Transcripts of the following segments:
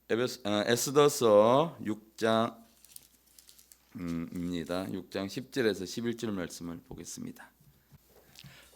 에스더서 6장입니다. 6장 10절에서 11절 말씀을 보겠습니다.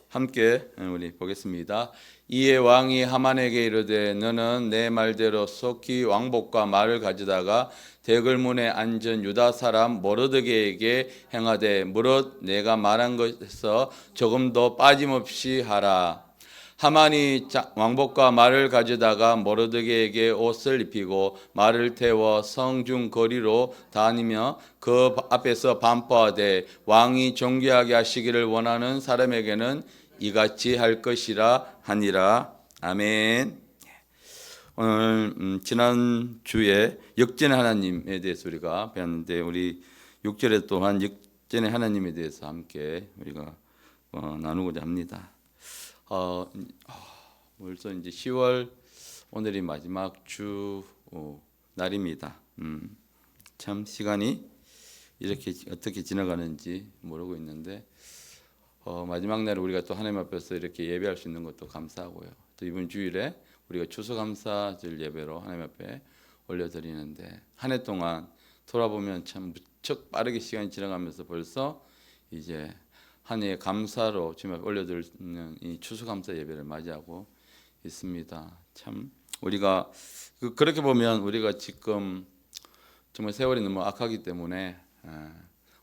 함께 우리 보겠습니다. 이에 왕이 하만에게 이르되 너는 내 말대로 속히 왕복과 말을 가져다가 대궐문에 앉은 유다 사람 모르드게에게 행하되 무릇 내가 말한 것에서 조금도 빠짐없이 하라. 하만이 왕복과 말을 가져다가 모르드게에게 옷을 입히고 말을 태워 성중 거리로 다니며 그 앞에서 반포하되 왕이 존귀하게 하시기를 원하는 사람에게는 이같이 할 것이라 하니라. 아멘. 오늘 지난 주에 역전의 하나님에 대해서 우리가 배웠는데 우리 6절에 또한 역전의 하나님에 대해서 함께 우리가 나누고자 합니다. 벌써 이제 10월 오늘이 마지막 주 날입니다. 참 시간이 이렇게 어떻게 지나가는지 모르고 있는데 마지막 날에 우리가 또 하나님 앞에서 이렇게 예배할 수 있는 것도 감사하고요. 또 이번 주일에 우리가 추수감사절 예배로 하나님 앞에 올려드리는데 한 해 동안 돌아보면 참 무척 빠르게 시간이 지나가면서 벌써 이제 한 해의 감사로 주님 앞에 올려드리는 이 추수감사 예배를 맞이하고 있습니다. 참 우리가 그렇게 보면 우리가 지금 정말 세월이 너무 악하기 때문에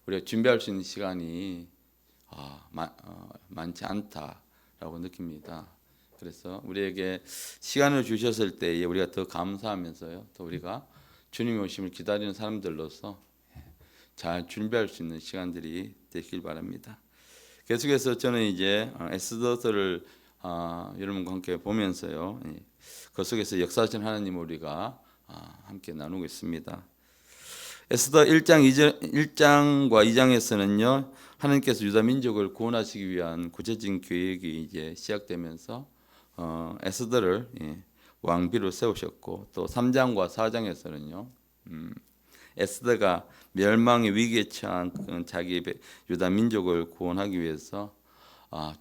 우리가 준비할 수 있는 시간이 많지 않다라고 느낍니다. 그래서 우리에게 시간을 주셨을 때에 우리가 더 감사하면서요, 또 우리가 주님의 오심을 기다리는 사람들로서 잘 준비할 수 있는 시간들이 되길 바랍니다. 계속해서 저는 이제 에스더서를 여러분과 함께 보면서요, 그 속에서 역사하신 하나님을 우리가 함께 나누고 있습니다. 에스더 1장과 2장에서는요, 하나님께서 유다 민족을 구원하시기 위한 구체적인 계획이 이제 시작되면서 에스더를 왕비로 세우셨고, 또 3장과 4장에서는요, 에스더가 멸망의 위기에 처한 자기 유다 민족을 구원하기 위해서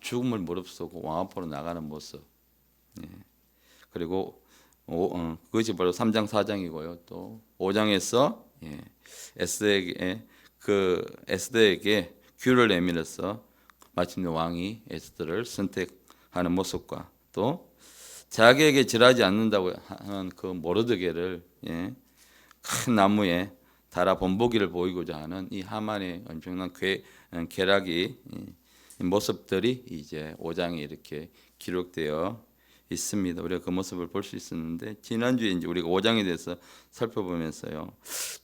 죽음을 무릅쓰고 왕 앞으로 나가는 모습, 그리고 그것이 바로 3장 4장이고요. 또 5장에서 에스더에게 귀를 내밀어서 마침내 왕이 에스더를 선택하는 모습과 또 자기에게 절하지 않는다고 하는 그 모르드게를 큰 나무에 달아 본보기를 보이고자 하는 이 하만의 엄청난 쾌락이 모습들이 이제 5장에 이렇게 기록되어 있습니다. 우리가 그 모습을 볼 수 있었는데 지난주에 이제 우리가 5장에 대해서 살펴보면서요,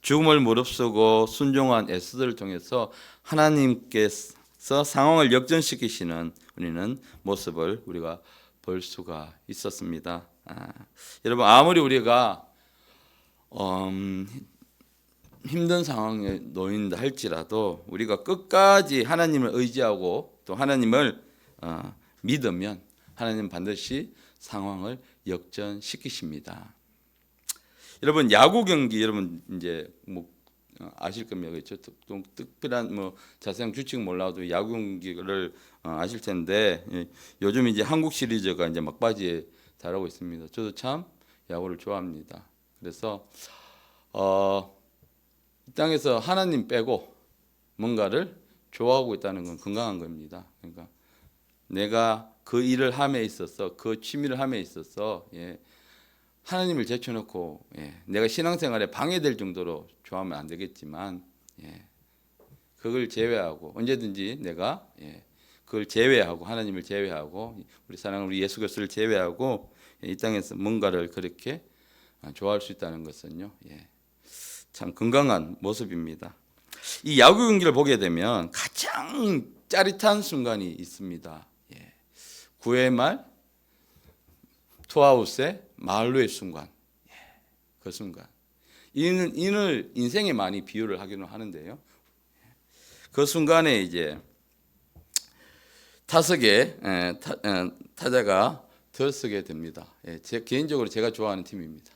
죽음을 무릅쓰고 순종한 에스더를 통해서 하나님께서 상황을 역전시키시는 우리는 모습을 우리가 볼 수가 있었습니다. 여러분, 아무리 우리가 힘든 상황에 놓인다 할지라도 우리가 끝까지 하나님을 의지하고 또 하나님을 믿으면 하나님 반드시 상황을 역전시키십니다. 여러분, 야구 경기 여러분 이제 아실 겁니다. 그렇죠? 특별한 자세한 규칙 몰라도 야구 경기를 아실 텐데 요즘 이제 한국 시리즈가 이제 막바지에 달하고 있습니다. 저도 참 야구를 좋아합니다. 그래서 이 땅에서 하나님 빼고 뭔가를 좋아하고 있다는 건 건강한 겁니다. 그러니까 내가 그 일을 함에 있어서, 그 취미를 함에 있어서 하나님을 제쳐놓고 내가 신앙생활에 방해될 정도로 좋아하면 안 되겠지만 그걸 제외하고 언제든지 내가 그걸 제외하고 하나님을 제외하고 우리 사랑하는 우리 예수 그리스도를 제외하고 이 땅에서 뭔가를 그렇게 좋아할 수 있다는 것은요, 참 건강한 모습입니다. 이 야구 경기를 보게 되면 가장 짜릿한 순간이 있습니다. 9회 말 투아웃의 말루의 순간, 그 순간 이는 인생에 많이 비유를 하기는 하는데요, 그 순간에 이제 타석에 타자가 들어서게 됩니다. 개인적으로 제가 좋아하는 팀입니다.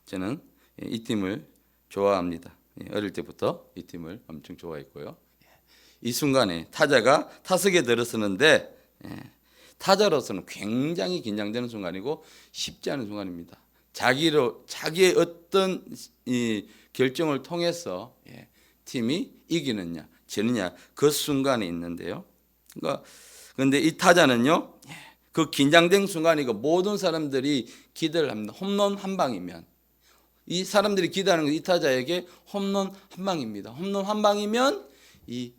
저는 이 팀을 좋아합니다. 어릴 때부터 이 팀을 엄청 좋아했고요. 이 순간에 타자가 타석에 들어서는데 타자로서는 굉장히 긴장되는 순간이고 쉽지 않은 순간입니다. 자기의 어떤 이 결정을 통해서 팀이 이기느냐 지느냐 그 순간에 있는데요. 그런데 이 타자는요, 그 긴장된 순간이고 모든 사람들이 기대를 합니다. 홈런 한 방이면 이 사람들이 기대하는 이 타자에게 홈런 한 방입니다. 홈런 한 방이면 이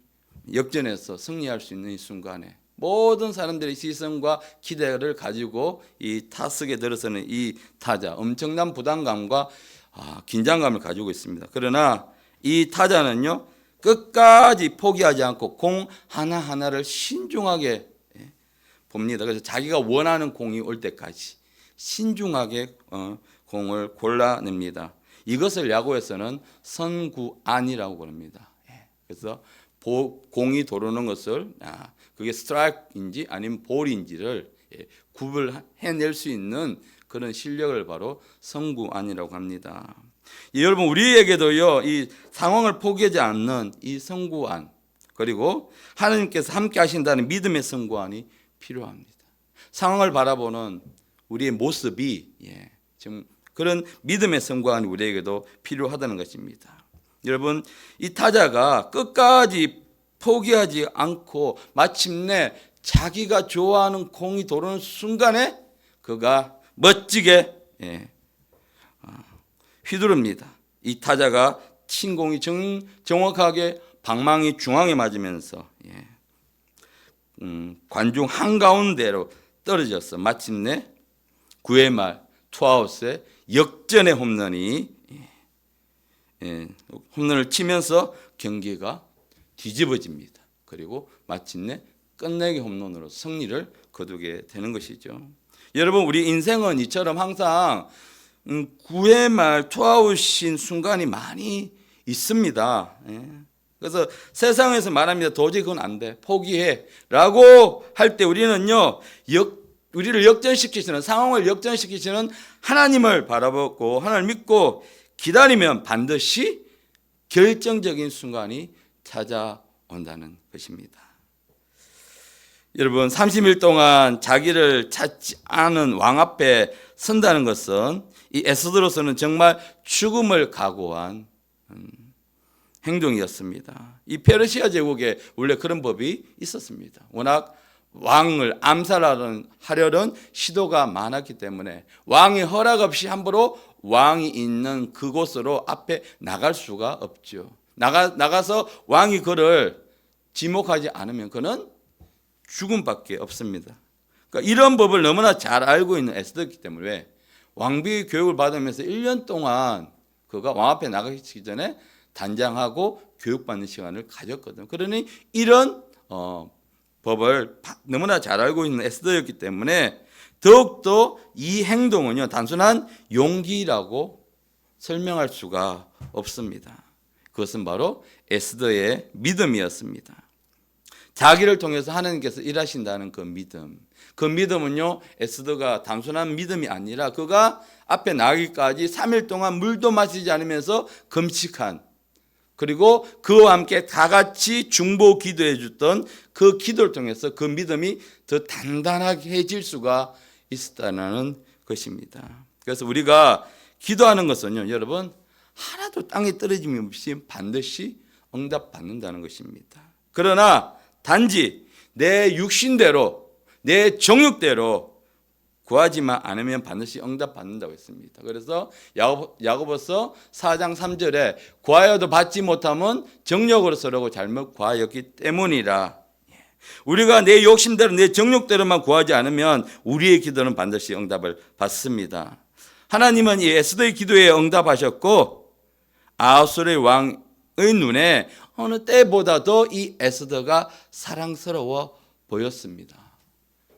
역전에서 승리할 수 있는 이 순간에 모든 사람들의 시선과 기대를 가지고 이 타석에 들어서는 이 타자 엄청난 부담감과 긴장감을 가지고 있습니다. 그러나 이 타자는요 끝까지 포기하지 않고 공 하나하나를 신중하게 봅니다. 그래서 자기가 원하는 공이 올 때까지 신중하게 공을 골라냅니다. 이것을 야구에서는 선구안이라고 부릅니다. 그래서 공이 도르는 것을 그게 스트라이크인지 아니면 볼인지를 구분해낼 수 있는 그런 실력을 바로 선구안이라고 합니다. 여러분 우리에게도요 이 상황을 포기하지 않는 이 선구안 그리고 하나님께서 함께 하신다는 믿음의 선구안이 필요합니다. 상황을 바라보는 우리의 모습이 지금 그런 믿음의 선구안이 우리에게도 필요하다는 것입니다. 여러분 이 타자가 끝까지 포기하지 않고 마침내 자기가 좋아하는 공이 도는 순간에 그가 멋지게 휘두릅니다. 이 타자가 친 공이 정확하게 방망이 중앙에 맞으면서 관중 한가운데로 떨어져서 마침내 9회 말 투아웃에 역전의 홈런을 치면서 경기가 뒤집어집니다. 그리고 마침내 끝내기 홈런으로 승리를 거두게 되는 것이죠. 여러분 우리 인생은 이처럼 항상 9회 말 투아웃인 순간이 많이 있습니다. 그래서 세상에서 말합니다. 도저히 그건 안 돼. 포기해. 라고 할 때 우리는요. 우리를 역전시키시는 상황을 역전시키시는 하나님을 바라보고 하나님을 믿고 기다리면 반드시 결정적인 순간이 찾아온다는 것입니다. 여러분 30일 동안 자기를 찾지 않은 왕 앞에 선다는 것은 이 에스더로서는 정말 죽음을 각오한 행동이었습니다. 이 페르시아 제국에 원래 그런 법이 있었습니다. 워낙 왕을 암살하려는 시도가 많았기 때문에 왕의 허락 없이 함부로 왕이 있는 그곳으로 앞에 나갈 수가 없죠. 나가서 왕이 그를 지목하지 않으면 그는 죽음밖에 없습니다. 그러니까 이런 법을 너무나 잘 알고 있는 에스더이기 때문에 왕비 교육을 받으면서 1년 동안 그가 왕 앞에 나가기 전에 단장하고 교육받는 시간을 가졌거든요. 그러니 이런 법을 너무나 잘 알고 있는 에스더였기 때문에 더욱더 이 행동은요 단순한 용기라고 설명할 수가 없습니다. 그것은 바로 에스더의 믿음이었습니다. 자기를 통해서 하나님께서 일하신다는 그 믿음. 그 믿음은요 에스더가 단순한 믿음이 아니라 그가 앞에 나가기까지 3일 동안 물도 마시지 않으면서 금식한 그리고 그와 함께 다 같이 중보 기도해 줬던 그 기도를 통해서 그 믿음이 더 단단해질 수가 있었다는 것입니다. 그래서 우리가 기도하는 것은요 여러분 하나도 땅에 떨어짐이 없이 반드시 응답받는다는 것입니다. 그러나 단지 내 육신대로 내 정욕대로 구하지만 않으면 반드시 응답받는다고 했습니다. 그래서 야고보서 4장 3절에 구하여도 받지 못하면 정욕으로서라고 잘못 구하였기 때문이라. 우리가 내 욕심대로 내 정욕대로만 구하지 않으면 우리의 기도는 반드시 응답을 받습니다. 하나님은 이 에스더의 기도에 응답하셨고 아하수르의 왕의 눈에 어느 때보다도 이 에스더가 사랑스러워 보였습니다.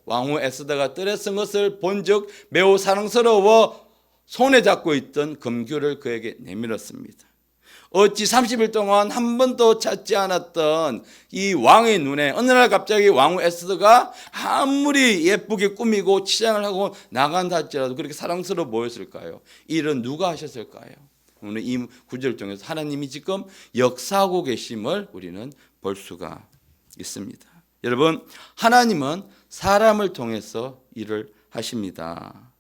왕후 에스더가 뜰에 쓴 것을 본 적 매우 사랑스러워 손에 잡고 있던 금규를 그에게 내밀었습니다. 어찌 30일 동안 한 번도 찾지 않았던 이 왕의 눈에 어느 날 갑자기 왕후 에스더가 아무리 예쁘게 꾸미고 치장을 하고 나간다 할지라도 그렇게 사랑스러워 보였을까요? 이 일은 누가 하셨을까요? 오늘 이 구절을 통해서 하나님이 지금 역사하고 계심을 우리는 볼 수가 있습니다. 여러분 하나님은 사람을 통해서 일을 하십니다.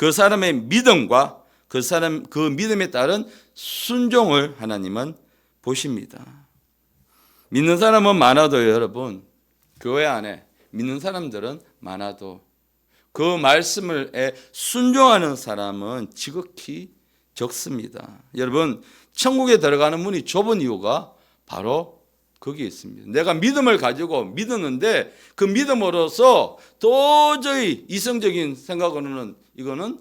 그 사람의 믿음과 그 믿음에 따른 순종을 하나님은 보십니다. 믿는 사람은 많아도요, 여러분. 교회 안에 믿는 사람들은 많아도 그 말씀을 순종하는 사람은 지극히 적습니다. 여러분, 천국에 들어가는 문이 좁은 이유가 바로 거기에 있습니다. 내가 믿음을 가지고 믿었는데 그 믿음으로서 도저히 이성적인 생각으로는 이거는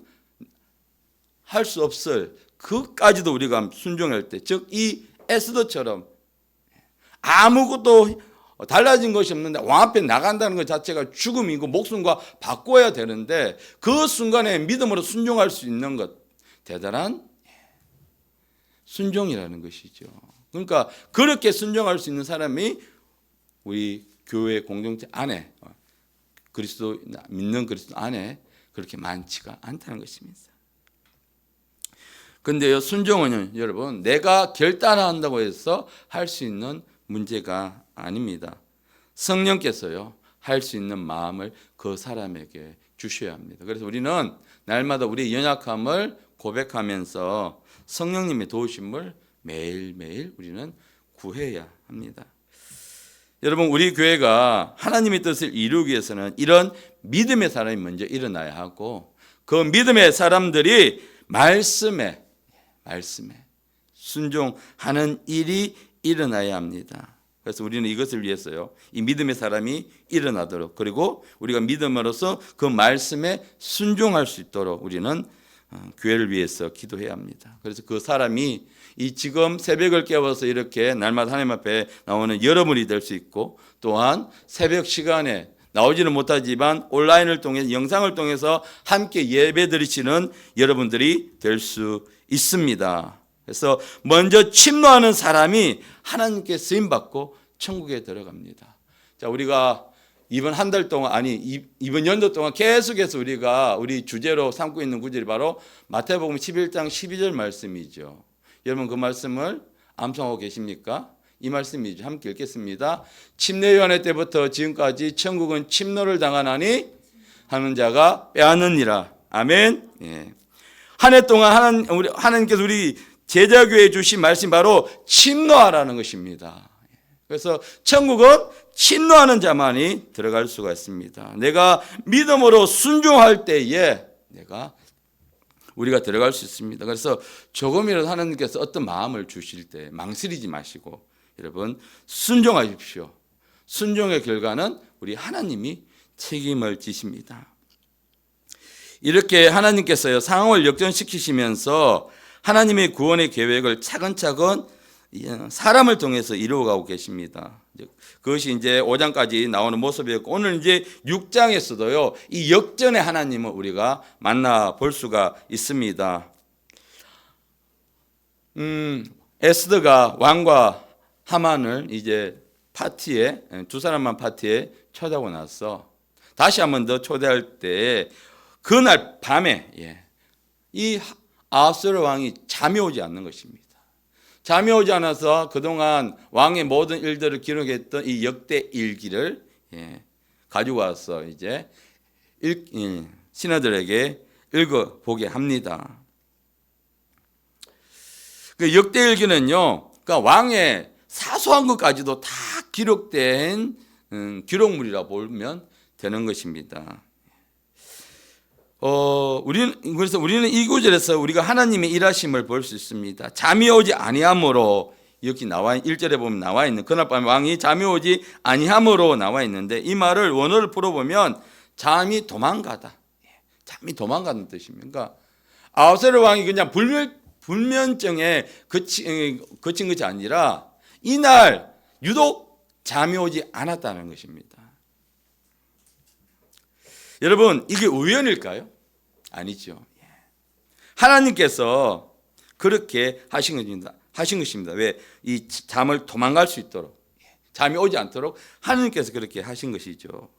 할 수 없을 그까지도 우리가 순종할 때, 즉 이 에스더처럼 아무것도 달라진 것이 없는데 왕 앞에 나간다는 것 자체가 죽음이고 목숨과 바꿔야 되는데 그 순간에 믿음으로 순종할 수 있는 것, 대단한 순종이라는 것이죠. 그러니까 그렇게 순종할 수 있는 사람이 우리 교회 공동체 안에, 믿는 그리스도 안에 그렇게 많지가 않다는 것입니다. 그런데요, 순종은 여러분 내가 결단한다고 해서 할 수 있는 문제가 아닙니다. 성령께서요 할 수 있는 마음을 그 사람에게 주셔야 합니다. 그래서 우리는 날마다 우리의 연약함을 고백하면서 성령님의 도우심을 매일매일 우리는 구해야 합니다. 여러분, 우리 교회가 하나님의 뜻을 이루기 위해서는 이런 믿음의 사람이 먼저 일어나야 하고 그 믿음의 사람들이 말씀에 순종하는 일이 일어나야 합니다. 그래서 우리는 이것을 위해서요, 이 믿음의 사람이 일어나도록, 그리고 우리가 믿음으로써 그 말씀에 순종할 수 있도록 우리는 교회를 위해서 기도해야 합니다. 그래서 그 사람이 이 지금 새벽을 깨워서 이렇게 날마다 하나님 앞에 나오는 여러분이 될 수 있고, 또한 새벽 시간에 나오지는 못하지만 온라인을 통해서, 영상을 통해서 함께 예배 드리시는 여러분들이 될 수 있습니다. 그래서 먼저 침노하는 사람이 하나님께 쓰임받고 천국에 들어갑니다. 자, 우리가 이번 한 달 동안, 이번 연도 동안 계속해서 우리가 우리 주제로 삼고 있는 구절이 바로 마태복음 11장 12절 말씀이죠. 여러분, 그 말씀을 암송하고 계십니까? 이 말씀이죠. 함께 읽겠습니다. 침례요한의 때부터 지금까지 천국은 침노를 당하나니 하는 자가 빼앗느니라. 아멘. 예. 한 해 동안 하나님께서 우리 제자교회에 주신 말씀이 바로 침노하라는 것입니다. 그래서 천국은 침노하는 자만이 들어갈 수가 있습니다. 내가 믿음으로 순종할 때에 우리가 들어갈 수 있습니다. 그래서 조금이라도 하나님께서 어떤 마음을 주실 때 망설이지 마시고 여러분 순종하십시오. 순종의 결과는 우리 하나님이 책임을 지십니다. 이렇게 하나님께서요, 상황을 역전시키시면서 하나님의 구원의 계획을 차근차근 사람을 통해서 이루어가고 계십니다. 그것이 이제 5장까지 나오는 모습이었고, 오늘 이제 6장에서도요, 이 역전의 하나님을 우리가 만나볼 수가 있습니다. 에스더가 왕과 하만을 이제 파티에, 두 사람만 파티에 초대하고 나서 다시 한 번 더 초대할 때 그날 밤에 이 아하스웨로 왕이 잠이 오지 않는 것입니다. 잠이 오지 않아서 그동안 왕의 모든 일들을 기록했던 이 역대 일기를 가지고 와서 이제 신하들에게 읽어보게 합니다. 그 역대 일기는요, 그러니까 왕의 사소한 것까지도 다 기록된 기록물이라 보면 되는 것입니다. 그래서 우리는 이 구절에서 우리가 하나님의 일하심을 볼 수 있습니다. 잠이 오지 아니함으로, 여기 1절에 보면 나와 있는, 그날 밤에 왕이 잠이 오지 아니함으로 나와 있는데, 이 말을 원어를 풀어보면 잠이 도망가다, 잠이 도망가는 뜻입니다. 그러니까 아하스웨로 왕이 그냥 불면증에 그친 것이 아니라 이날 유독 잠이 오지 않았다는 것입니다. 여러분, 이게 우연일까요? 아니죠. 하나님께서 그렇게 하신 것입니다. 왜? 이 잠을 도망갈 수 있도록, 잠이 오지 않도록 하나님께서 그렇게 하신 것이죠.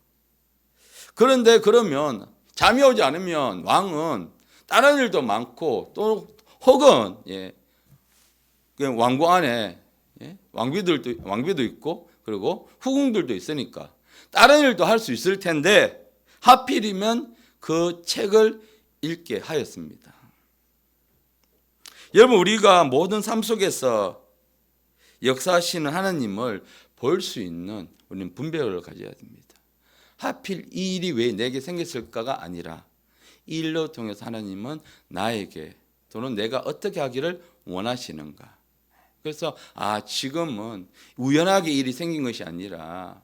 그런데 그러면 잠이 오지 않으면 왕은 다른 일도 많고, 또 혹은 왕궁 안에 왕비도 있고, 그리고 후궁들도 있으니까 다른 일도 할 수 있을 텐데, 하필이면 그 책을 읽게 하였습니다. 여러분, 우리가 모든 삶 속에서 역사하시는 하나님을 볼 수 있는 우리는 분별을 가져야 됩니다. 하필 이 일이 왜 내게 생겼을까가 아니라 이 일로 통해서 하나님은 나에게 또는 내가 어떻게 하기를 원하시는가. 그래서 지금은 우연하게 일이 생긴 것이 아니라,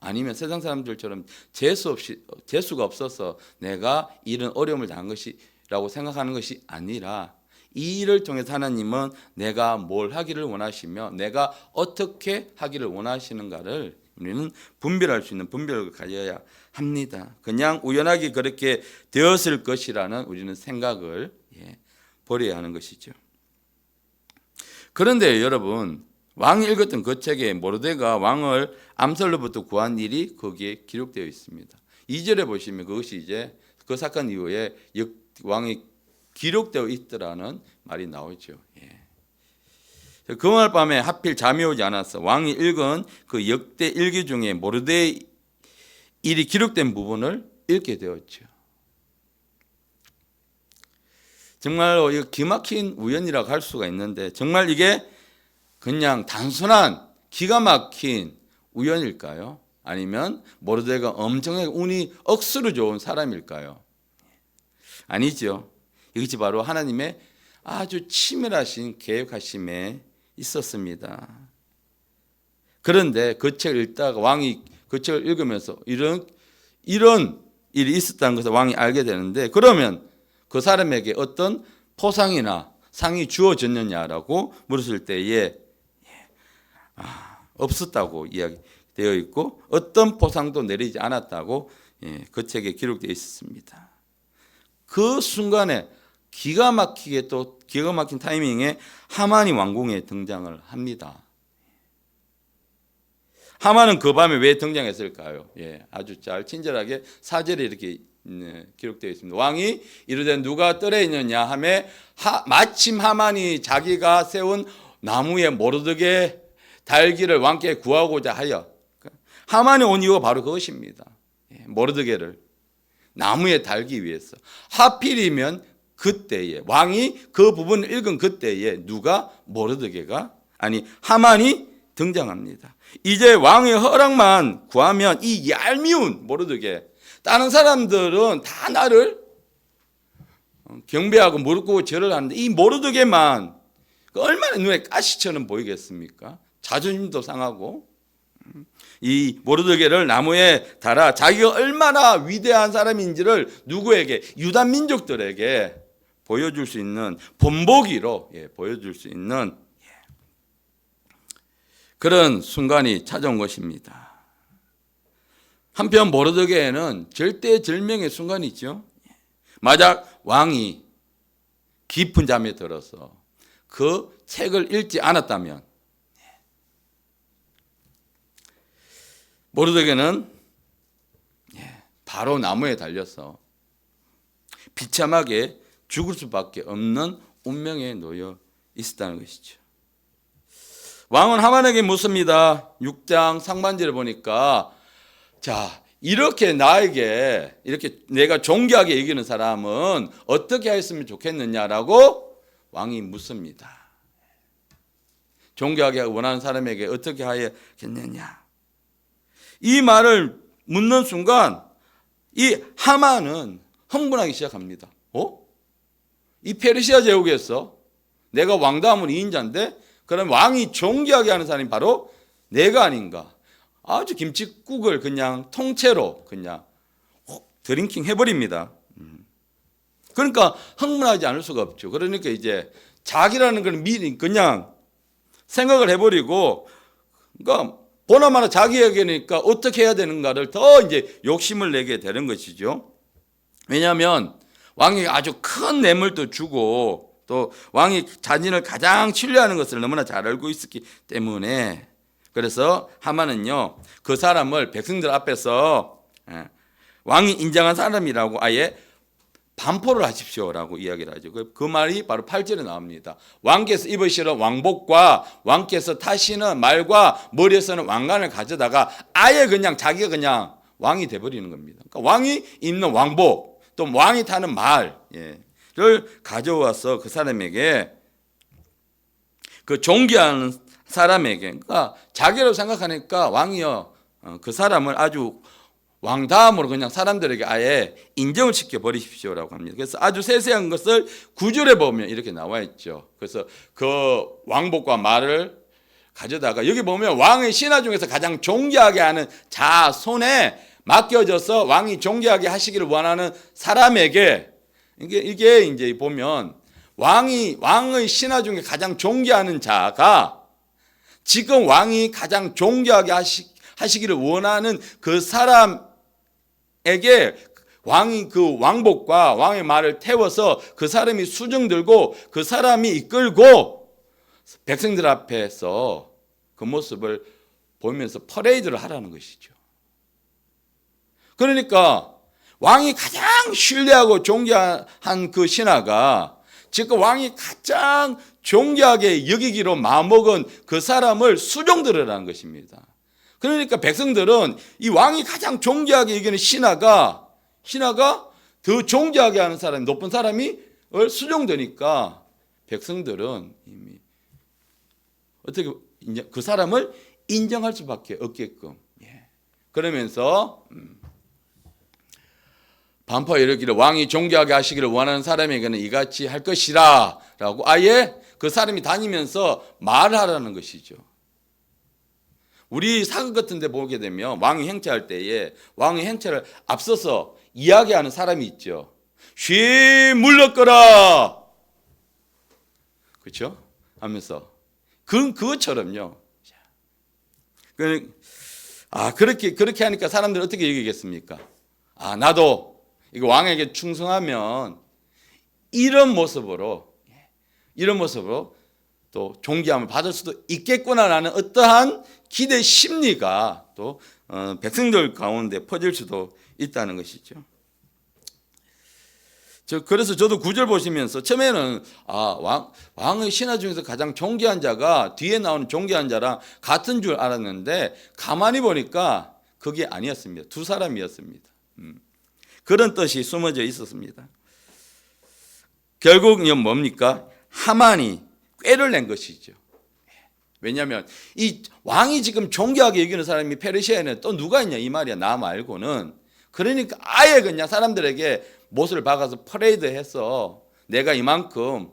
아니면 세상 사람들처럼 재수가 없어서 내가 이런 어려움을 당한 것이라고 생각하는 것이 아니라, 이 일을 통해서 하나님은 내가 뭘 하기를 원하시며 내가 어떻게 하기를 원하시는가를 우리는 분별할 수 있는 분별을 가져야 합니다. 그냥 우연하게 그렇게 되었을 것이라는 우리는 생각을 버려야 하는 것이죠. 그런데 여러분, 왕이 읽었던 그 책에 모르드게가 왕을 암살로부터 구한 일이 거기에 기록되어 있습니다. 2절에 보시면 그것이 이제 그 사건 이후에 왕이 기록되어 있더라는 말이 나오죠. 그날 밤에 하필 잠이 오지 않았어. 왕이 읽은 그 역대 일기 중에 모르드게의 일이 기록된 부분을 읽게 되었죠. 정말 이거 기막힌 우연이라고 할 수가 있는데, 정말 이게 그냥 단순한 기가 막힌 우연일까요? 아니면 모르드게가 엄청나게 운이 억수로 좋은 사람일까요? 아니죠. 이것이 바로 하나님의 아주 치밀하신 계획하심에 있었습니다. 그런데 그 책을 읽다가 왕이 그 책을 읽으면서 이런 일이 있었다는 것을 왕이 알게 되는데, 그러면 그 사람에게 어떤 포상이나 상이 주어졌느냐라고 물었을 때에 없었다고 이야기되어 있고, 어떤 포상도 내리지 않았다고 그 책에 기록되어 있습니다. 그 순간에 기가 막힌 타이밍에 하만이 왕궁에 등장을 합니다. 하만은 그 밤에 왜 등장했을까요? 아주 잘 친절하게 4절에 이렇게 기록되어 있습니다. 왕이 이르되 누가 뜰에 있느냐 하매 마침 하만이 자기가 세운 나무에 모르드게 달기를 왕께 구하고자 하여, 하만이 온 이유가 바로 그것입니다. 모르드게를 나무에 달기 위해서. 하필이면 그때에 왕이 그 부분을 읽은 그때에 누가 하만이 등장합니다. 이제 왕의 허락만 구하면 이 얄미운 모르드게, 다른 사람들은 다 나를 경배하고 무릎 꿇고 절을 하는데 이 모르드게만 얼마나 눈에 가시처럼 보이겠습니까? 자존심도 상하고, 이 모르드게를 나무에 달아 자기가 얼마나 위대한 사람인지를 누구에게? 유다 민족들에게 보여줄 수 있는 본보기로 보여줄 수 있는 그런 순간이 찾아온 것입니다. 한편 모르드게는 절대절명의 순간이죠. 만약 왕이 깊은 잠에 들어서 그 책을 읽지 않았다면 모르드게는 바로 나무에 달려서 비참하게 죽을 수밖에 없는 운명에 놓여 있었다는 것이죠. 왕은 하만에게 묻습니다. 6장 상반절에 보니까, 이렇게 나에게 이렇게 내가 존귀하게 여기는 사람은 어떻게 했으면 좋겠느냐라고 왕이 묻습니다. 존귀하게 원하는 사람에게 어떻게 하겠느냐. 이 말을 묻는 순간 이 하만은 흥분하기 시작합니다. 이 페르시아 제국에서 내가 왕다움은 2인자인데 그럼 왕이 존귀하게 하는 사람이 바로 내가 아닌가. 아주 김칫국을 그냥 통째로 그냥 드링킹 해버립니다. 그러니까 흥분하지 않을 수가 없죠. 그러니까 이제 자기라는 걸 미리 그냥 생각을 해버리고, 그러니까 보나마나 자기에게니까 어떻게 해야 되는가를 더 이제 욕심을 내게 되는 것이죠. 왜냐하면 왕이 아주 큰 뇌물도 주고 또 왕이 자신을 가장 신뢰하는 것을 너무나 잘 알고 있었기 때문에, 그래서 하만은요 그 사람을 백성들 앞에서 왕이 인정한 사람이라고 아예 반포를 하십시오라고 이야기를 하죠. 그 말이 바로 8절에 나옵니다. 왕께서 입으시는 왕복과 왕께서 타시는 말과 머리에 쓰는 왕관을 가져다가 아예 그냥 자기가 그냥 왕이 돼버리는 겁니다. 그러니까 왕이 입는 왕복, 또 왕이 타는 말을 가져와서 그 사람에게, 그 존귀하는 사람에게, 그러니까 자기로 생각하니까 왕이요, 그 사람을 아주 왕다음으로 그냥 사람들에게 아예 인정을 시켜 버리십시오라고 합니다. 그래서 아주 세세한 것을 9절에 보면 이렇게 나와 있죠. 그래서 그 왕복과 말을 가져다가, 여기 보면 왕의 신하 중에서 가장 존귀하게 하는 자 손에 맡겨져서 왕이 존귀하게 하시기를 원하는 사람에게, 이게 이제 보면 왕의 신하 중에 가장 존귀하는 자가 지금 왕이 가장 존귀하게 하시기를 원하는 그 사람에게 왕이 그 왕복과 왕의 말을 태워서 그 사람이 수정 들고 그 사람이 이끌고 백성들 앞에서 그 모습을 보면서 퍼레이드를 하라는 것이죠. 그러니까 왕이 가장 신뢰하고 존귀한 그 신하가 지금 왕이 가장 존귀하게 여기기로 마음먹은 그 사람을 수종들으라는 것입니다. 그러니까 백성들은 이 왕이 가장 존귀하게 여기는 신하가 더 존귀하게 하는 사람이, 높은 사람이 수종되니까 백성들은 이미 어떻게 그 사람을 인정할 수밖에 없게끔, 그러면서 반포에 이르기를 왕이 존귀하게 하시기를 원하는 사람에게는 이같이 할 것이라 라고 아예 그 사람이 다니면서 말하라는 것이죠. 우리 사극 같은 데 보게 되면 왕이 행차할 때에 왕의 행차를 앞서서 이야기하는 사람이 있죠. 쉬 물러거라, 그렇죠? 하면서 그것처럼요. 그렇게 하니까 사람들은 어떻게 여기겠습니까? 나도 이거 왕에게 충성하면 이런 모습으로 또 존귀함을 받을 수도 있겠구나라는 어떠한 기대 심리가 또 백성들 가운데 퍼질 수도 있다는 것이죠. 그래서 저도 9절 보시면서 처음에는 왕의 신하 중에서 가장 존귀한 자가 뒤에 나오는 존귀한 자랑 같은 줄 알았는데 가만히 보니까 그게 아니었습니다. 두 사람이었습니다. 그런 뜻이 숨어져 있었습니다. 결국은 뭡니까? 하만이 꾀를 낸 것이죠. 왜냐하면 이 왕이 지금 존귀하게 여기는 사람이 페르시아에는 또 누가 있냐 이 말이야, 나 말고는. 그러니까 아예 그냥 사람들에게 못을 박아서 퍼레이드해서 내가 이만큼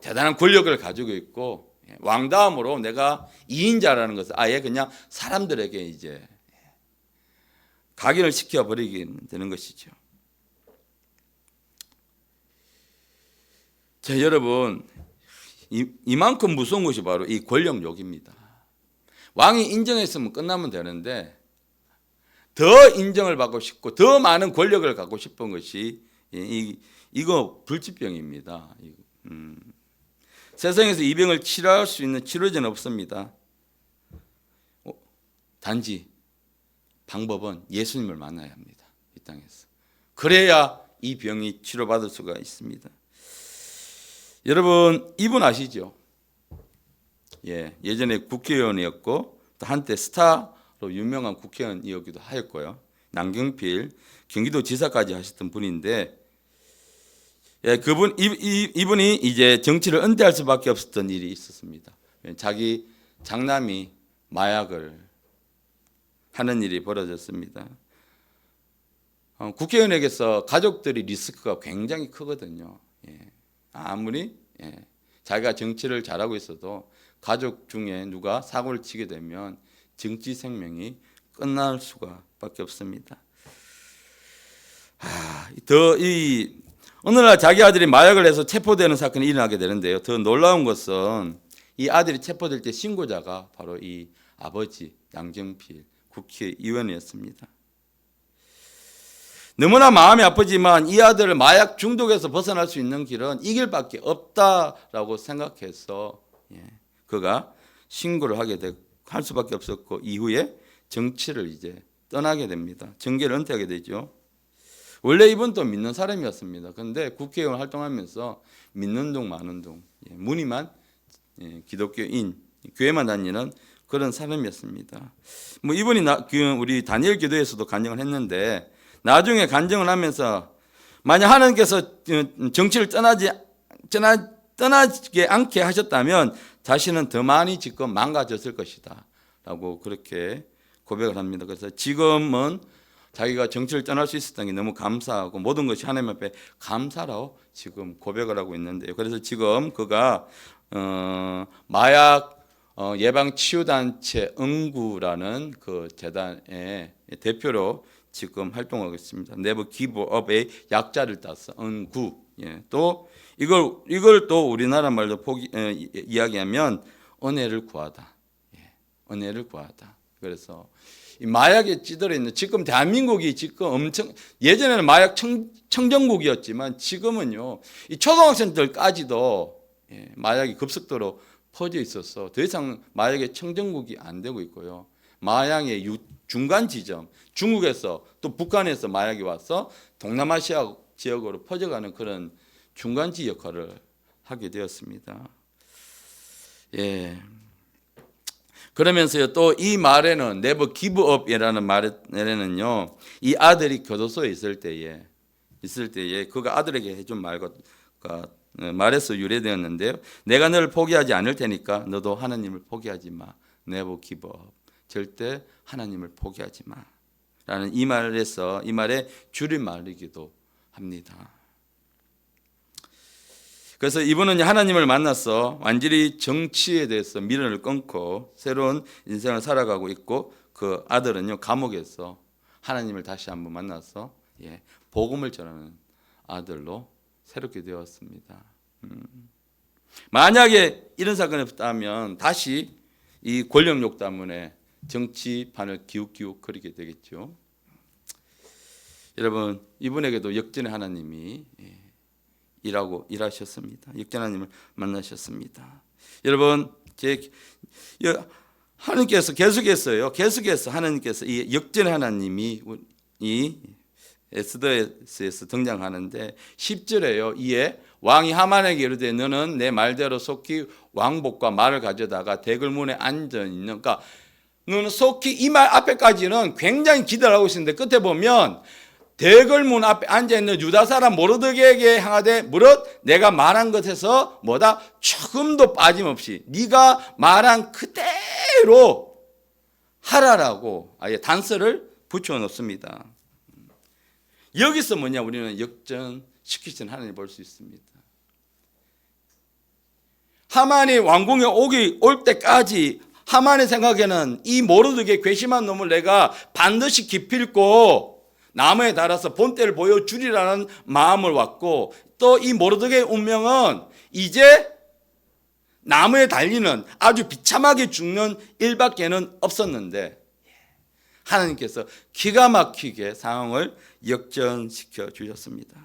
대단한 권력을 가지고 있고 왕다음으로 내가 이인자라는 것을 아예 그냥 사람들에게 이제 각인을 시켜버리게 되는 것이죠. 자, 여러분, 이만큼 무서운 것이 바로 이 권력욕입니다. 왕이 인정했으면 끝나면 되는데 더 인정을 받고 싶고 더 많은 권력을 갖고 싶은 것이 이거 불치병입니다. 세상에서 이 병을 치료할 수 있는 치료제는 없습니다. 단지 방법은 예수님을 만나야 합니다. 이 땅에서. 그래야 이 병이 치료받을 수가 있습니다. 여러분, 이분 아시죠? 예전에 국회의원이었고 또 한때 스타로 유명한 국회의원이었기도 하였고요. 남경필 경기도지사까지 하셨던 분인데, 이분이 이제 정치를 은퇴할 수밖에 없었던 일이 있었습니다. 자기 장남이 마약을 하는 일이 벌어졌습니다. 국회의원에게서 가족들이 리스크가 굉장히 크거든요. 아무리 자기가 정치를 잘하고 있어도 가족 중에 누가 사고를 치게 되면 정치 생명이 끝날 수밖에 없습니다. 오늘날 자기 아들이 마약을 해서 체포되는 사건이 일어나게 되는데요. 더 놀라운 것은 이 아들이 체포될 때 신고자가 바로 이 아버지 양정필 국회의원이었습니다. 너무나 마음이 아프지만 이 아들을 마약 중독에서 벗어날 수 있는 길은 이 길밖에 없다라고 생각해서 그가 신고를 할 수밖에 없었고 이후에 정치를 이제 떠나게 됩니다. 정계를 은퇴하게 되죠. 원래 이분도 믿는 사람이었습니다. 그런데 국회의원 활동하면서 믿는 둥 마는 둥, 무늬만 기독교인, 교회만 다니는 그런 사람이었습니다. 이분이 우리 다니엘 기도에서도 간증을 했는데 나중에 간증을 하면서 만약 하나님께서 정치를 떠나게 않게 하셨다면 자신은 더 많이 지금 망가졌을 것이다 라고 그렇게 고백을 합니다. 그래서 지금은 자기가 정치를 떠날 수 있었던 게 너무 감사하고 모든 것이 하나님 앞에 감사로 지금 고백을 하고 있는데요. 그래서 지금 그가 마약 예방치유단체 응구라는 그 재단의 대표로 지금 활동하고 있습니다. 네버 기브업의 약자를 따서 응구. 예. 또 이걸 또 우리나라 말로 이야기하면 은혜를 구하다. 예. 은혜를 구하다. 그래서 이 마약에 찌들어 있는 지금 대한민국이 지금 엄청 예전에는 마약 청정국이었지만 지금은요 이 초등학생들까지도 예, 마약이 급속도로 퍼져 있어서 더 이상 마약의 청정국이 안 되고 있고요. 마약의 중간 지점 중국에서 또 북한에서 마약이 와서 동남아시아 지역으로 퍼져가는 그런 중간지 역할을 하게 되었습니다. 예. 그러면서요 또 이 말에는 never give up이라는 말에는요 이 아들이 교도소에 있을 때에 그가 아들에게 해준 말에서 유래되었는데요. 내가 너를 포기하지 않을 테니까 너도 하나님을 포기하지 마. never give up. 절대 하나님을 포기하지 마. 라는 이 말의 줄임말이기도 합니다. 그래서 이분은 하나님을 만나서 완전히 정치에 대해서 미련을 끊고 새로운 인생을 살아가고 있고 그 아들은요 감옥에서 하나님을 다시 한번 만나서 복음을 전하는 아들로 새롭게 되었습니다. 만약에 이런 사건이 없다면 다시 이 권력욕 때문에 정치판을 기웃기웃 거리게 되겠죠. 여러분 이분에게도 역전의 하나님이 일하셨습니다. 역전 하나님을 만나셨습니다. 여러분 하나님께서 계속해서 하나님께서 이 역전의 하나님이 이 에스더에서 등장하는데 10절에요. 이에 왕이 하만에게 이르되 너는 내 말대로 속히 왕복과 말을 가져다가 대궐문에 앉아 있는 그러니까 너는 속히 이 말 앞에까지는 굉장히 기대를 하고 있었는데 끝에 보면 대궐문 앞에 앉아있는 유다 사람 모르드게에게 향하되 무릇 내가 말한 것에서 뭐다 조금도 빠짐없이 네가 말한 그대로 하라라고 아예 단서를 붙여 놓습니다. 여기서 뭐냐 우리는 역전시키신 하나님을 볼 수 있습니다. 하만이 왕궁에 올 때까지 하만의 생각에는 이 모르드게 괘씸한 놈을 내가 반드시 기필코 나무에 달아서 본때를 보여주리라는 마음을 왔고 또 이 모르드게의 운명은 이제 나무에 달리는 아주 비참하게 죽는 일밖에는 없었는데 하나님께서 기가 막히게 상황을 역전시켜 주셨습니다.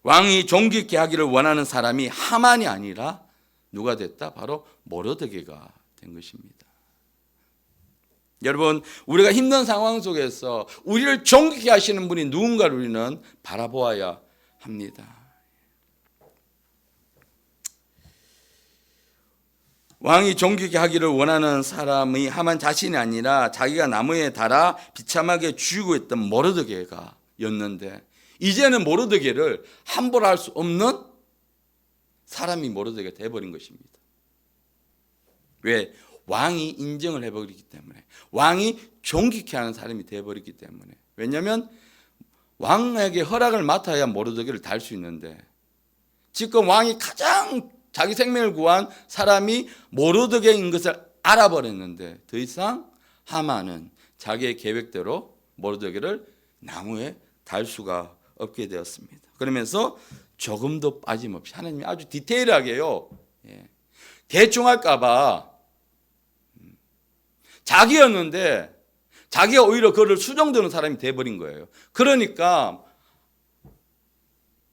왕이 존귀케 하기를 원하는 사람이 하만이 아니라 누가 됐다? 바로 모르드게가 된 것입니다. 여러분 우리가 힘든 상황 속에서 우리를 존귀케 하시는 분이 누군가를 우리는 바라보아야 합니다. 왕이 존귀케 하기를 원하는 사람이 하만 자신이 아니라 자기가 나무에 달아 비참하게 죽이고 있던 모르드게가 였는데 이제는 모르드게를 함부로 할 수 없는 사람이 모르드게가 되어버린 것입니다. 왜? 왕이 인정을 해버리기 때문에 왕이 존귀케 하는 사람이 되어버리기 때문에 왜냐하면 왕에게 허락을 맡아야 모르드게를 달 수 있는데 지금 왕이 가장 자기 생명을 구한 사람이 모르드게인 것을 알아버렸는데 더 이상 하만은 자기의 계획대로 모르드게를 나무에 달 수가 없게 되었습니다. 그러면서 조금도 빠짐없이 하나님이 아주 디테일하게요. 대충 할까 봐 자기였는데 자기가 오히려 그를 수정드는 사람이 돼버린 거예요. 그러니까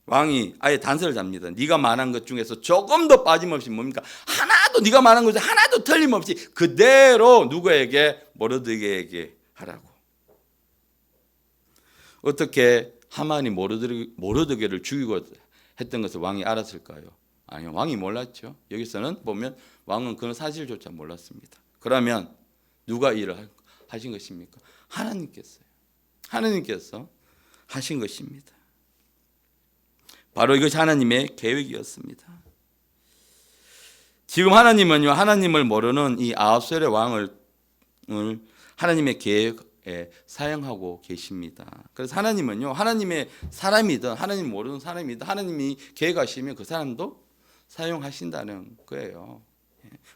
왕이 아예 단서를 잡니다. 네가 말한 것 중에서 조금도 빠짐없이 뭡니까? 하나도 네가 말한 것 중에 하나도 틀림없이 그대로 누구에게? 모르드게에게 하라고. 어떻게 하만이 모르드게를 죽이고 했던 것을 왕이 알았을까요? 아니요, 왕이 몰랐죠. 여기서는 보면 왕은 그런 사실조차 몰랐습니다. 그러면 누가 일을 하신 것입니까? 하나님께서요. 하나님께서 하신 것입니다. 바로 이것이 하나님의 계획이었습니다. 지금 하나님은요, 하나님을 모르는 이 아합셀의 왕을 하나님의 계획에 사용하고 계십니다. 그래서 하나님은요, 하나님의 사람이든 하나님 모르는 사람이든 하나님이 계획하시면 그 사람도 사용하신다는 거예요.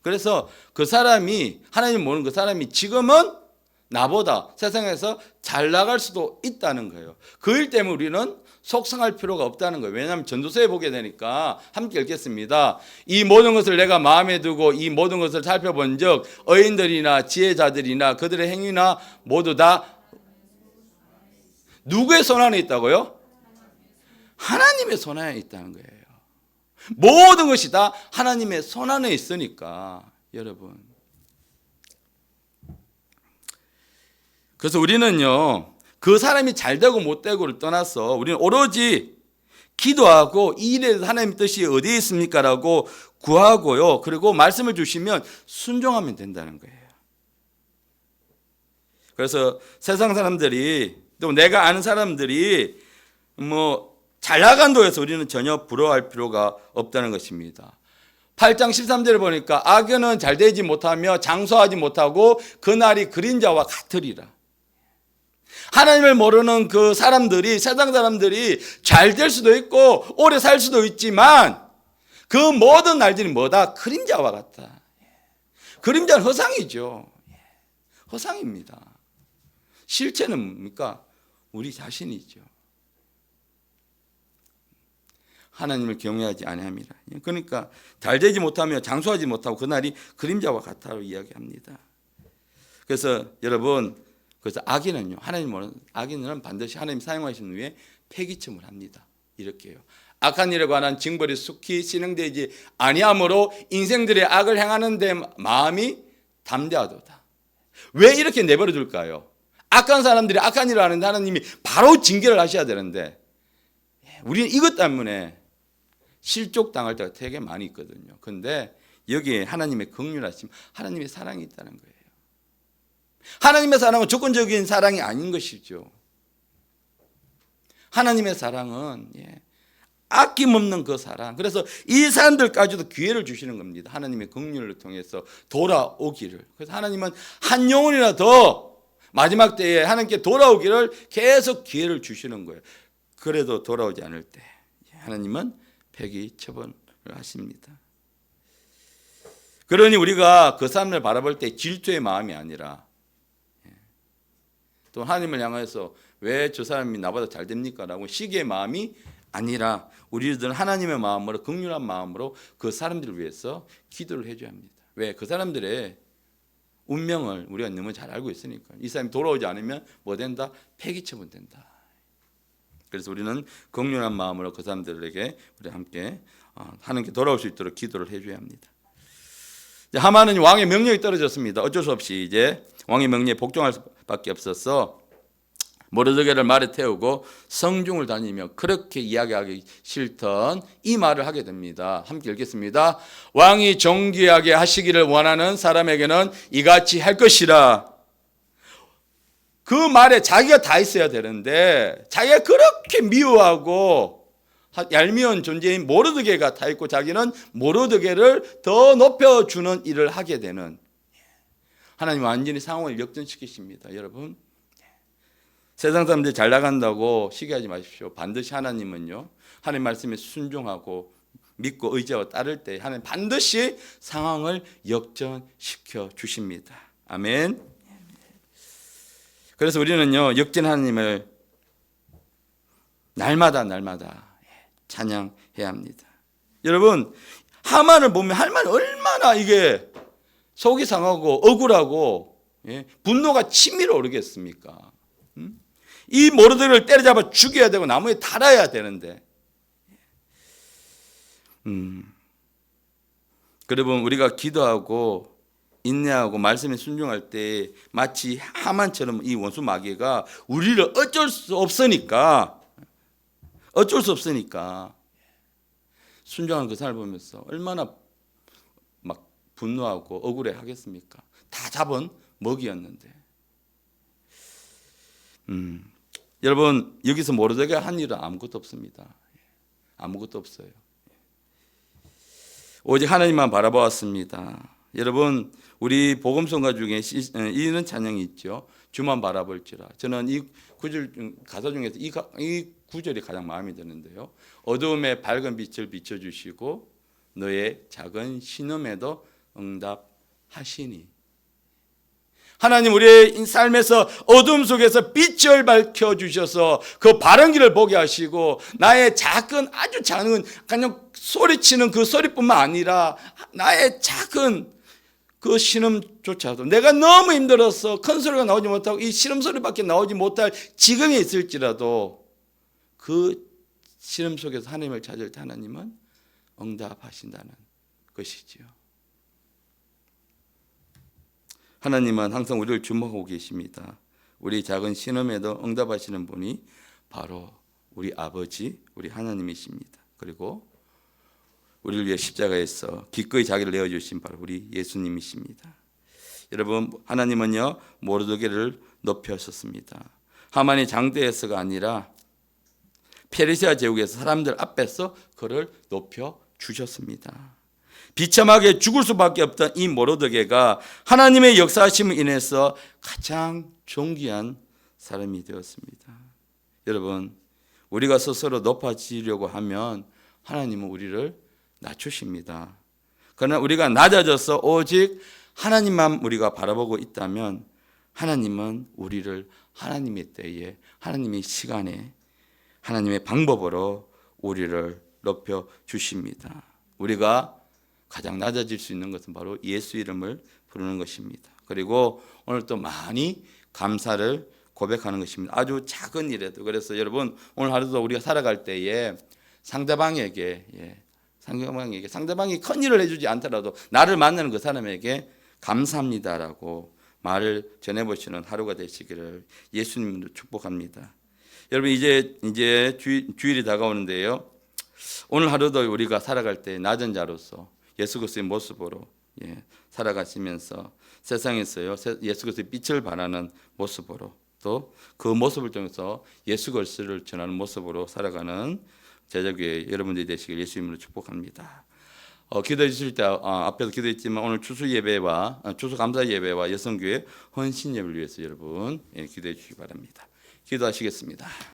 그래서 그 사람이, 하나님 모르는 그 사람이 지금은 나보다 세상에서 잘 나갈 수도 있다는 거예요. 그 일 때문에 우리는 속상할 필요가 없다는 거예요. 왜냐하면 전도서에 보게 되니까 함께 읽겠습니다. 이 모든 것을 내가 마음에 두고 이 모든 것을 살펴본 적 의인들이나 지혜자들이나 그들의 행위나 모두 다 누구의 손안에 있다고요? 하나님의 손안에 있다는 거예요. 모든 것이 다 하나님의 손안에 있으니까 여러분. 그래서 우리는요, 그 사람이 잘되고 못되고를 떠나서 우리는 오로지 기도하고 이 일에 대해서 하나님의 뜻이 어디에 있습니까? 라고 구하고요. 그리고 말씀을 주시면 순종하면 된다는 거예요. 그래서 세상 사람들이 또 내가 아는 사람들이 잘 나간다고 해서 우리는 전혀 부러워할 필요가 없다는 것입니다. 8장 13절을 보니까 악연은 잘 되지 못하며 장수하지 못하고 그날이 그림자와 같으리라. 하나님을 모르는 그 사람들이, 세상 사람들이 잘 될 수도 있고 오래 살 수도 있지만 그 모든 날들이 뭐다? 그림자와 같다. 그림자는 허상이죠. 허상입니다. 실체는 뭡니까? 우리 자신이죠. 하나님을 경외하지 아니함이라. 그러니까 잘 되지 못하며 장수하지 못하고 그날이 그림자와 같다고 이야기합니다. 그래서 여러분, 그래서 악인은요, 하나님 모르는 악인은 반드시 하나님 사용하신 후에 폐기침을 합니다. 이렇게요. 악한 일에 관한 징벌이 속히 진행되지 아니하므로 인생들의 악을 행하는 데 마음이 담대하도다. 왜 이렇게 내버려 둘까요? 악한 사람들이 악한 일을 하는데 하나님이 바로 징계를 하셔야 되는데 우리는 이것 때문에 실족당할 때가 되게 많이 있거든요. 그런데 여기에 하나님의 긍휼하심, 하나님의 사랑이 있다는 거예요. 하나님의 사랑은 조건적인 사랑이 아닌 것이죠. 하나님의 사랑은 아낌없는 그 사랑. 그래서 이 사람들까지도 기회를 주시는 겁니다. 하나님의 긍휼을 통해서 돌아오기를. 그래서 하나님은 한 영혼이라도 마지막 때에 하나님께 돌아오기를 계속 기회를 주시는 거예요. 그래도 돌아오지 않을 때 하나님은 폐기 처분을 하십니다. 그러니 우리가 그 사람을 바라볼 때 질투의 마음이 아니라 또 하나님을 향해서 왜 저 사람이 나보다 잘 됩니까? 라고 시기의 마음이 아니라 우리들은 하나님의 마음으로 긍휼한 마음으로 그 사람들을 위해서 기도를 해줘야 합니다. 왜? 그 사람들의 운명을 우리가 너무 잘 알고 있으니까. 이 사람이 돌아오지 않으면 뭐 된다? 폐기처분된다. 그래서 우리는 긍휼한 마음으로 그 사람들에게 우리 함께 하나님께 돌아올 수 있도록 기도를 해줘야 합니다. 하만은 왕의 명령이 떨어졌습니다. 어쩔 수 없이 이제 왕의 명령에 복종할 수밖에 없어서 모르드게를 말에 태우고 성중을 다니며 그렇게 이야기하기 싫던 이 말을 하게 됩니다. 함께 읽겠습니다. 왕이 정귀하게 하시기를 원하는 사람에게는 이같이 할 것이라. 그 말에 자기가 다 있어야 되는데 자기가 그렇게 미워하고 얄미운 존재인 모르드게가 다 있고 자기는 모르드게를 더 높여주는 일을 하게 되는, 하나님 완전히 상황을 역전시키십니다. 여러분, 세상 사람들이 잘 나간다고 시기하지 마십시오. 반드시 하나님은요, 하나님 말씀에 순종하고 믿고 의지하고 따를 때 하나님 반드시 상황을 역전시켜 주십니다. 아멘. 그래서 우리는요, 역전 하나님을 날마다 찬양해야 합니다. 여러분, 하만을 보면 하만 얼마나 이게 속이 상하고 억울하고 분노가 치밀어 오르겠습니까? 이 모르드게를 때려잡아 죽여야 되고 나무에 달아야 되는데, 여러분, 우리가 기도하고 인내하고 말씀에 순종할 때 마치 하만처럼 이 원수 마귀가 우리를 어쩔 수 없으니까 순종하는 그 사람을 보면서 얼마나 막 분노하고 억울해 하겠습니까? 다 잡은 먹이였는데. 여러분 여기서 모르드게가 한 일은 아무것도 없습니다. 아무것도 없어요. 오직 하나님만 바라보았습니다. 여러분 우리 복음성가 중에 이런 찬양이 있죠. 주만 바라볼지라. 저는 이 구절 가사 중에서 이 구절이 가장 마음에 드는데요. 어두움에 밝은 빛을 비춰주시고 너의 작은 신음에도 응답하시니. 하나님 우리의 삶에서 어둠 속에서 빛을 밝혀주셔서 그 바른 길을 보게 하시고 나의 작은 아주 작은 그냥 소리치는 그 소리뿐만 아니라 나의 작은 그 신음조차도 내가 너무 힘들어서 큰 소리가 나오지 못하고 이 신음소리밖에 나오지 못할 지경에 있을지라도 그 신음 속에서 하나님을 찾을 때 하나님은 응답하신다는 것이지요. 하나님은 항상 우리를 주목하고 계십니다. 우리 작은 신음에도 응답하시는 분이 바로 우리 아버지, 우리 하나님이십니다. 그리고 우리를 위해 십자가에서 기꺼이 자기를 내어주신 바로 우리 예수님이십니다. 여러분 하나님은요 모르드게를 높여하셨습니다. 하만이 장대에서가 아니라 페르시아 제국에서 사람들 앞에서 그를 높여주셨습니다. 비참하게 죽을 수밖에 없던 이 모르드게가 하나님의 역사하심을 인해서 가장 존귀한 사람이 되었습니다. 여러분 우리가 스스로 높아지려고 하면 하나님은 우리를 낮추십니다. 그러나 우리가 낮아져서 오직 하나님만 우리가 바라보고 있다면 하나님은 우리를 하나님의 때에 하나님의 시간에 하나님의 방법으로 우리를 높여주십니다. 우리가 가장 낮아질 수 있는 것은 바로 예수 이름을 부르는 것입니다. 그리고 오늘 또 많이 감사를 고백하는 것입니다. 아주 작은 일에도. 그래서 여러분 오늘 하루도 우리가 살아갈 때에 상대방이 큰 일을 해주지 않더라도 나를 만나는 그 사람에게 감사합니다라고 말을 전해보시는 하루가 되시기를 예수님으로 축복합니다. 여러분 이제 주일이 다가오는데요. 오늘 하루도 우리가 살아갈 때 낮은 자로서 예수 그리스도의 모습으로 살아가시면서 세상에서요 예수 그리스도의 빛을 발하는 모습으로 또 그 모습을 통해서 예수 그리스도를 전하는 모습으로 살아가는 제자교회 여러분들이 되시길 예수님으로 축복합니다. 기도해 주실 때 앞에서 기도했지만 오늘 추수 예배와 추수 감사 예배와 여성교회 헌신 예배를 위해서 여러분 기도해 주시기 바랍니다. 기도하시겠습니다.